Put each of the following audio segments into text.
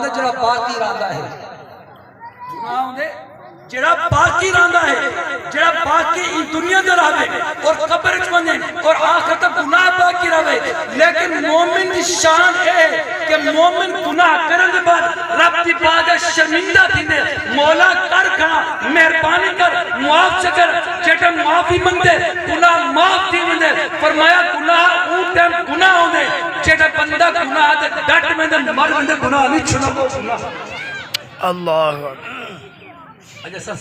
دے جڑا باقی رہندا ہے گناہ دے جڑا باقی رہندا ہے جڑا باقی اس دنیا دے رہے اور قبر وچ ونے اور آخرت تک گناہ باقی رہے لیکن مومن دی شان ہے کہ مومن گناہ کرن دے بعد رب دی بارگاہ شرمندہ تھیندے مولا کر کھڑا مہربانی کر معاف کر جڑا معافی منگدے گناہ معاف تھی وندے فرمایا گناہ اون ٹائم گناہ ہوندے جڑا بندہ گناہ دے ڈٹ وندے مر وندے گناہ نہیں چھڑو گناہ اللہ اجازہ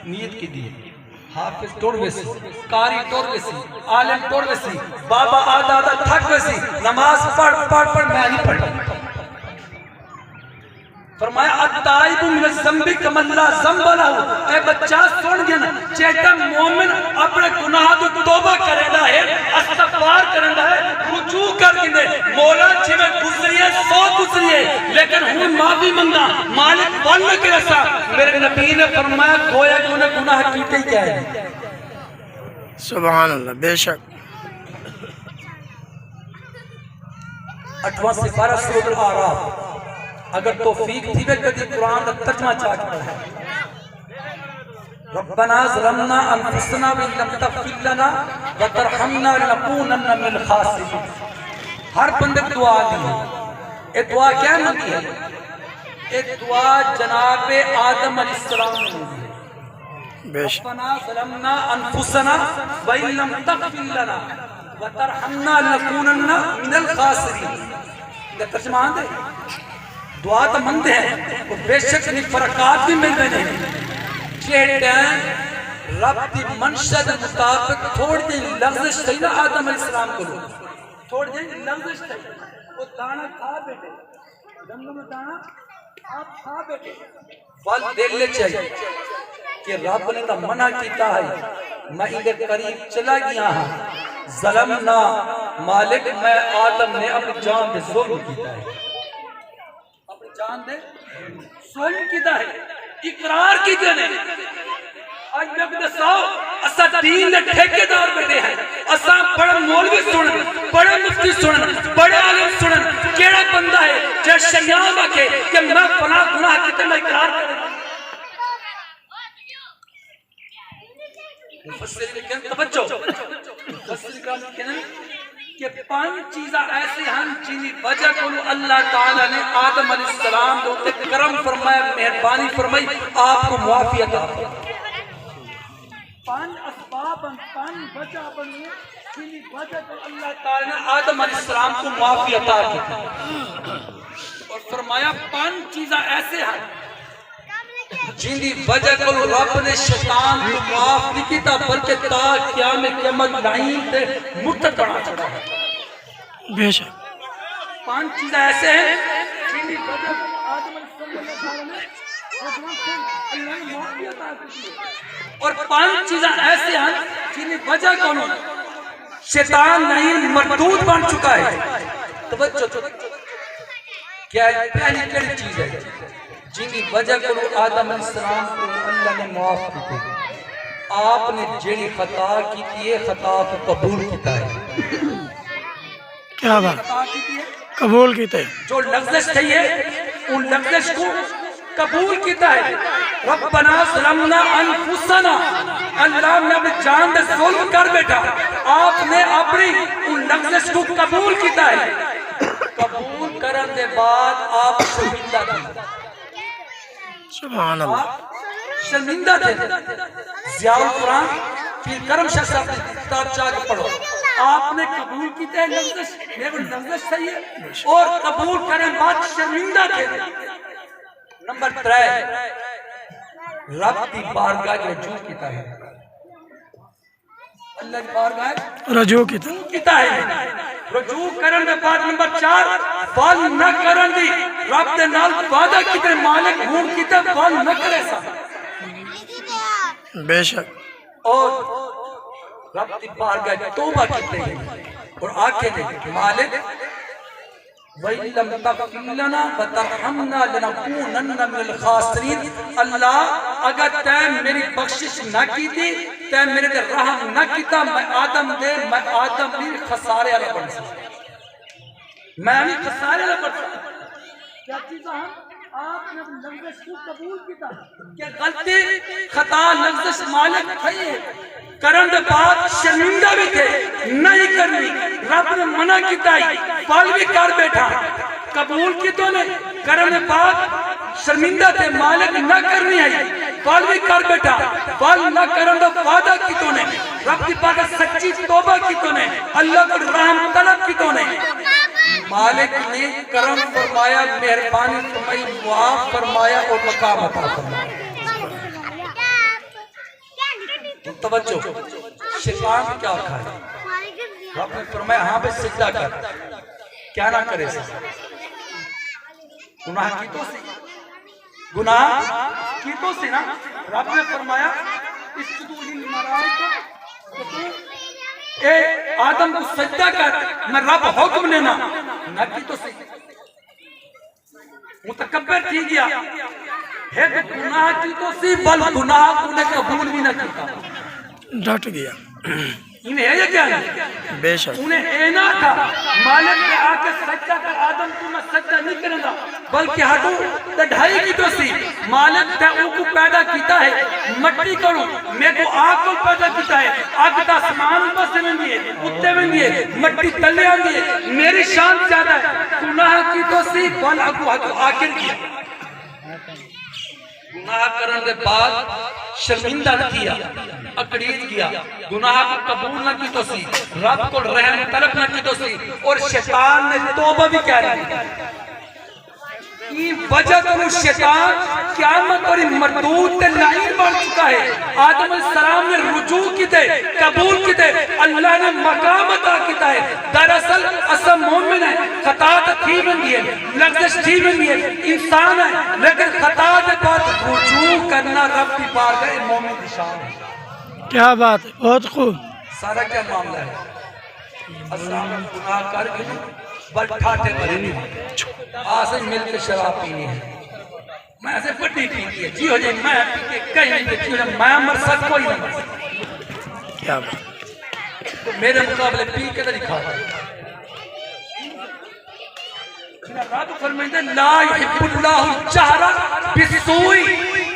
نیت کی دیئے حافظ ٹوڑ ویسی قاری ٹوڑ ویسی عالم ٹوڑ ویسی بابا آدھا آدھا تھک ویسی نماز پڑھ میں نہیں پڑھتا فرمایا التائب من الذنب کمن لا ذنب لہ اے بچہ سن گیا چیٹا مومن اپنے گناہ تو توبہ کرندا ہے استغفار کرندا ہے رجوع کر کے مولا جی میں گزری ہے سو گزری ہے لیکن ہوں معافی منگا مالک ون کے رسا میرے نبی نے فرمایا گویا کہ انہیں گناہ کیتے ہی کیا ہے سبحان اللہ بے شک 8واں سپارہ سورۃ الاعراف اگر توفیق تھی بے کدی قرآن دا ترجمہ چاہ کے پڑھا ربنا ظلمنا انفسنا وان لم تغفر لنا وترحمنا لنكونن من الخاسرین ہر بندے دعا دی ہے یہ دعا کیا مانگی ہے یہ دعا جناب آدم علیہ السلام نے دی ہے ربنا ظلمنا انفسنا وان لم تغفر لنا وترحمنا لنكونن من الخاسرین یہ ترجمہ آندے دعا تو مند ہے اور بے شک نہیں فرقات بھی مل رہے ہیں چیٹیں رب دی منشد مطابق تھوڑ دیں لغزش تھی نا آدم علیہ السلام کو لو تھوڑ دیں لغزش تھی وہ دانا کھا بیٹے گندم دانا آپ کھا بیٹے فل دل لے چاہیے کہ رب نے تو منع کیتا ہے میں ادھر قریب چلا گیا ہاں ظلمنا مالک میں آدم نے اپنی جان پہ ظلم کیتا ہے جان دے ظلم کیتا ہے اقرار کیتے نے آج میں بھی دساؤ اسا دین نے ٹھیکے دار بیٹھے ہیں اسا بڑا مولوی سنن بڑا مفتی سنن بڑا عالم سنن کیڑا بندہ ہے جو شریعت آکے کہ میں فلاں گناہ کیتے میں اقرار کروں مفسر کہتے ہیں توجہ مفسر کہتے ہیں کہ 5 چیزاں ایسے ہیں جنہی وجہ کو اللہ تعالیٰ نے آدم علیہ السلام کو کرم فرمایا مہربانی فرمائی آپ کو معافی عطا کی 5 اسباب 5 وجہ بنی جنہی وجہ کو اللہ تعالیٰ نے آدم علیہ السلام کو معافی عطا کی اور فرمایا 5 چیزاں ایسے ہیں جنہی وجہ کو رب نے شیطان کو معاف نہیں کیتا بلکہ تا قیامت لائن تے مرتد بنا چھڑا ہے بے شک 5 چیزیں ایسے ہیں جنہی وجہ کو آدم علیہ السلام نے اللہ نے معافی عطا کی اور 5 چیزیں ایسے ہیں جنہی وجہ کو شیطان نہیں مردود بن چکا ہے توجہ کیا ہے پہلی کڑی چیز ہے جنہی وجہ کرو آدم علیہ السلام کو اللہ نے معاف کی آپ نے جنہی خطا کی تھی خطا کو قبول کیتا ہے کیا بات قبول کیتا ہے جو لغزش تھی ہے ان لغزش کو قبول کیتا ہے ربنا ظلمنا انفسنا اللہ نے اپنی جان دے ظلم کر بیٹھا آپ نے اپنی ان لغزش کو قبول کیتا ہے قبول کرن دے بعد آپ شہیدہ تھی سبحان اللہ شرمندہ تھے ضیاء القرآن پھر کرم شاہ صاحب نے کتاب چاہ کے پڑھو آپ نے قبول کیتے ہیں لغزش میرے لغزش صحیح ہے اور قبول کریں بعد شرمندہ تھے نمبر 3 رب کی بارگاہ کے رجوع کیتا ہے اللہ کی بارگاہ رجوع کیتا ہے رجوع کرن دے بعد نمبر 4 فال نہ کرن دی رب دے نال وعدہ کیتے مالک ہون کیتے فال نہ کرے سا بے شک اور رب دی بارگاہ توبہ کیتے ہیں اور آکے نے مالک وَإِن لَمْ تَغْفِرْ لَنَا وَتَرْحَمْنَا لَنَكُونَنَّ مِنَ الْخَاسِرِينَ اللہ اگر تے میری بخشش نہ کی تھی تے میرے دے رحم نہ کیتا میں آدم بھی خسارے والا بن سکتا میں بھی خسارے والا بن سکتا کیا چیزاں ہیں آپ نے لفظ کو قبول کیتا کہ غلطی خطا لفظ مالک تھی کرن دے بعد شرمندہ بھی تھے نہیں کرنی رب نے منع کیتا پل بھی کر بیٹھا قبول کی تو نے کرن دے بعد شرمندہ تھے مالک نہ کرنی ہے پل بھی کر بیٹھا پل نہ کرن دا وعدہ کی تو نے رب کی پاک سچی توبہ کی تو نے اللہ کو رحم طلب کی تو نے مالک نے کرم فرمایا مہربانی فرمائی معاف فرمایا اور مقام عطا فرمایا توجہ شیطان کیا کھائے رب نے فرمایا ہاں بے سجدہ کر کیا نہ کرے گناہ کی تو سی گناہ کی تو سی نا رب نے فرمایا اسجدوا للملائکہ اے آدم کو سجدہ کر میں رب حکم لینا نہ کی تو سی متکبر تھی گیا ہے تو گناہ کی تو سی بل گناہ کو نے قبول بھی نہ کیتا ڈٹ گیا انہیں ہے یہ کیا نہیں بے شک انہیں اینا تھا مالک نے آکے سجدہ کر آدم کو میں سجدہ نہیں کریں گا بلکہ ہٹو تڑھائی کی تو سی مالک نے ان کو پیدا کیتا ہے مٹی کرو میں کو آگ کو پیدا کیتا ہے آگ تا سمان اوپر سے میں دیئے اتے میں دیئے مٹی تلے آن دیئے میری شان زیادہ ہے گناہ کی تو سی بل اگو ہٹو آخر کیا گناہ کرنے کے بعد شرمندہ نہ کیا اکڑیت کیا گناہ کو قبول نہ کی تو سی رب کو رحم طلب نہ کی تو سی اور شیطان نے توبہ بھی کیا نہیں کی وجہ تو شیطان قیامت اور مردود تے لائن بڑھ چکا ہے آدم علیہ السلام نے رجوع کی تے قبول کی تے اللہ نے مقام عطا کیتا ہے دراصل اسم مومن ہے خطا تھی بندی ہے لغزش تھی بندی ہے انسان ہے لیکن خطا کے بعد رجوع کرنا رب کی بارگاہ مومن کی شان ہے کیا بات ہے بہت خوب سارا کیا معاملہ ہے اسلام گناہ کر کے بل ٹھاٹے بھرے نہیں آسے مل کے شراب پینی ہے میں ایسے پٹی پینی ہے جی ہو جائے میں پی کے کہیں نہیں دیکھی ہو جائے میں مر سک کوئی نہیں مر سک کیا بات تو میرے مقابلے پی کے دلی کھا رہا رب فرمائیں لا يحب اللہ الجہر بالسوء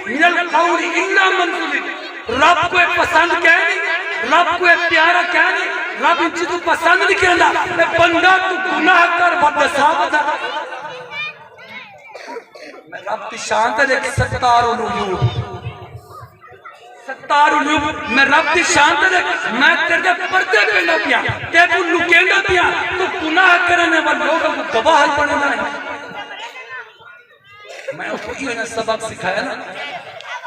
من القول الا من ظلم رب کو ایک پسند کیا نہیں رب کو ایک پیارا کیا نہیں رب ان چیزوں پسند نہیں کرنا بندہ تو گناہ کر بندہ ثابت ہے میں رب کی شان تے دیکھ ستار العیوب ستار العیوب میں رب کی شان تے دیکھ میں تیرے پردے پہنا پیا تے کو لکینڈا پیا تو گناہ کرنے والے لوگوں کو گواہ بننا ہے میں اس کو یہ سبق سکھایا نا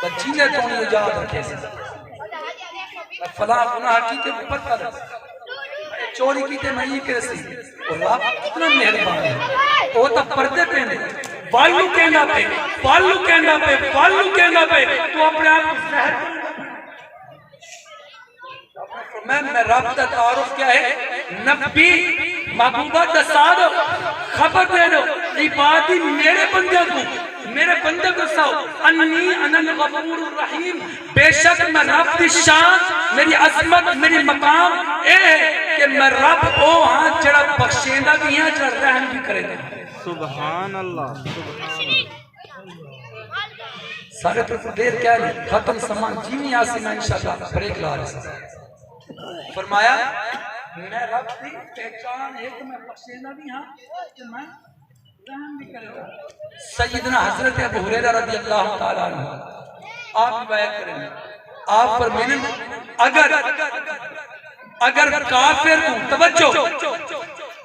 بچینے تو نہیں یاد رکھے سے فلاں گناہ کیتے پتہ دے چوری کیتے میں یہ کرے سی اور رب اتنا مہربان ہے وہ تو پردے پہنے بالو کہنا پہ بالو کہنا پہ بالو کہنا پہ تو اپنے آپ کو زہر میں رب کا تعارف کیا ہے نبی محبوبہ دساد خبر دے دو عبادی میرے بندے کو میرے بندے کو سو انی انا الغفور الرحیم بے شک میں رب کی شان میری عظمت میری مقام اے ہے کہ میں رب او ہاں جڑا بخشیندہ بھی ہاں جڑا رحم بھی کرے گا سبحان اللہ سارے پر دیر کیا نہیں ختم سامان جیمی آسی میں انشاءاللہ بریک لا رہا فرمایا میں رب کی پہچان ہے کہ میں بخشیندہ بھی ہاں کہ میں رحم بھی کرے گا سیدنا حضرت ابو ہریرہ رضی اللہ تعالیٰ عنہ آپ بھی بیعت کریں گے آپ فرمائیں اگر کافر کو توجہ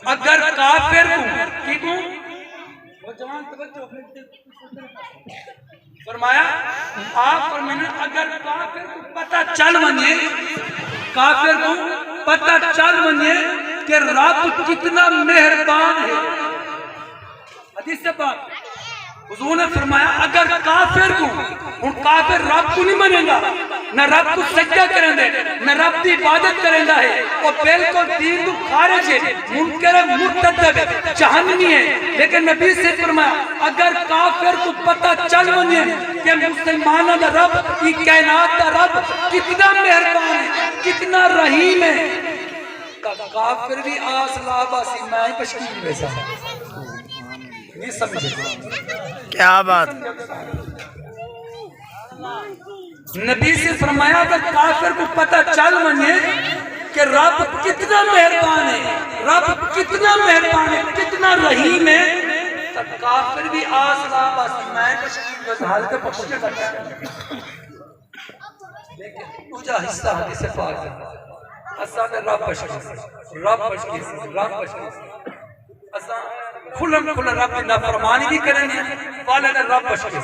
اگر کافر کو کی کو وہ جوان توجہ فرمایا آپ فرمائیں اگر کافر کو پتہ چل ونجے کافر کو پتہ چل ونجے کہ رب کتنا مہربان ہے حدیث سے بات حضور نے فرمایا اگر کافر کو ان کافر رب کو نہیں منے گا نہ رب کو سجدہ کریں دے نہ رب کی عبادت کریں گا ہے اور بالکل دین کو خارج ہے منکر مرتد ہے جہنمی ہے لیکن نبی سے فرمایا اگر کافر کو پتہ چل ونجے کہ مسلمانوں کا رب کی کائنات کا رب کتنا مہربان ہے کتنا رحیم ہے کافر بھی آس لابا سی میں پشکیل بیسا نہیں سمجھے؟ کیا بات نبی سے فرمایا کہ کافر کو پتہ چل منے کہ رب کتنا مہربان ہے، رب کتنا مہربان ہے، کتنا رحیم ہے، تو کافر بھی آسلا بس میں تشکیل وزحال کے بخشنے کرتا ہے. لیکن دوجا حصہ حدیث پاک ہے اساں نے رب بخشے، رب بخشے، رب بخشے، اساں کھلم کھلم رب کی نافرمانی بھی کریں گے والے نے رب بخشے.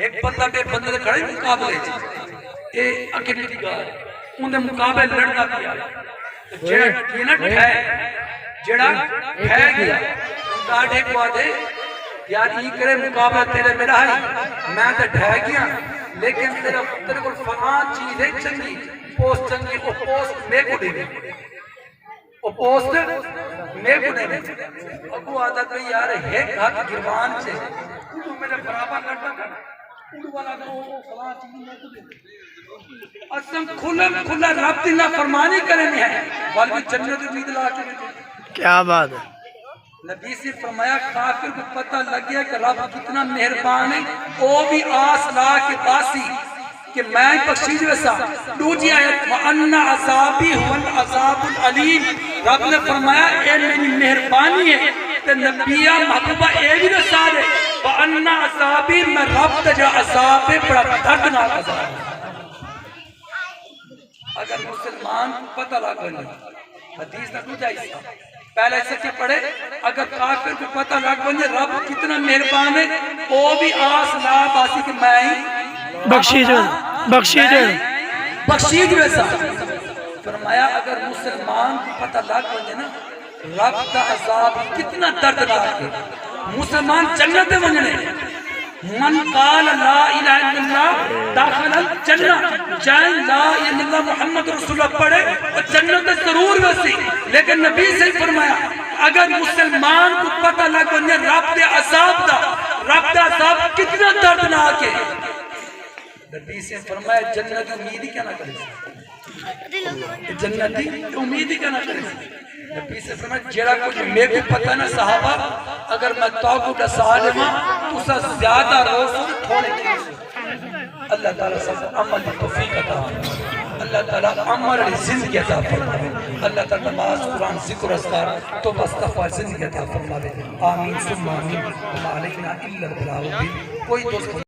ایک بندہ کے بندے نے کھڑے مقابلے اے اکیلی کی گال ان دے مقابلے لڑنا کیا جڑا یہ نہ ٹھہ گیا ڈاڈے کو آدھے یار یہ کرے مقابلہ تیرے میرا ہے میں تے ٹھہ گیا لیکن تیرے کو فلان چیز ہے چنگی پوسٹ چنگی وہ پوسٹ میں کو دے دے وہ پوسٹ میں کو دے دے ابو آدھا کہ یار ایک ہاتھ گروان سے تو میرے برابر لڑنا کھڑا اڑو والا کو فلاں چیز میں کو دے دے اسم کھلم کھلا رب دی نافرمانی کریں ہیں بلکہ جنت امید لا کے کیا بات ہے نبی سے فرمایا کافر کو پتہ لگ گیا کہ رب کتنا مہربان ہے وہ بھی آس لا کے باسی کہ میں بخشیج ویسا دوجی آیت وَأَنَّ عَذَابِي هُوَ الْعَذَابُ الْعَلِيمُ رب نے فرمایا اے میری مہربانی ہے کہ نبیہ محبوبہ اے بھی رسال ہے وَأَنَّ عَذَابِي میں رب تجا عذاب بڑا دردناک عذاب ہے. اگر مسلمان کو پتہ لگ گئی حدیث نہ دوجا حصہ پہلے ایسے کیا پڑھے اگر کافر کو پتہ لگ گئی رب کتنا مہربان ہے وہ بھی آس لا باسی کہ میں ہی بخشید ویسا فرمایا اگر مسلمان کو پتہ لگ گئی نا رب کا عذاب کتنا دردناک ہے مسلمان جنت مننے من قال لا الہ الا اللہ داخل الجنہ جائیں لا الہ الا اللہ محمد رسول اللہ پڑھے اور جنت ضرور ویسی لیکن نبی سے فرمایا اگر مسلمان کو پتہ لگ گئی رب دے عذاب کتنا دردناک ہے نبی سے فرمایا جنت امید ہی کیا نہ کرے جنت امید ہی کیا نہ کرے نبی سے فرمایا جیڑا کچھ میں کو پتہ نہ صحابہ اگر میں تو کو دسا لواں تو سا زیادہ روز تھوڑے اللہ تعالیٰ سب عمل توفیق عطا اللہ تعالیٰ عمل زندگی عطا فرمائے اللہ تعالیٰ نماز قرآن ذکر اذکار توبہ استغفار زندگی عطا فرمائے آمین ثم آمین وما علینا الا البلاغ. کوئی دوست